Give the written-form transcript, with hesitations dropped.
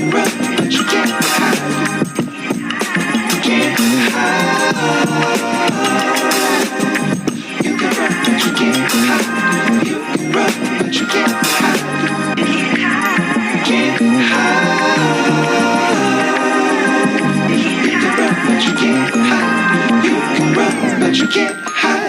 can run, but you can't hide. You can't hide. You can run, but you can't hide. You can run, but you can't hide. You can't hide. You can run, but you can't hide. You can run, but you can't hide.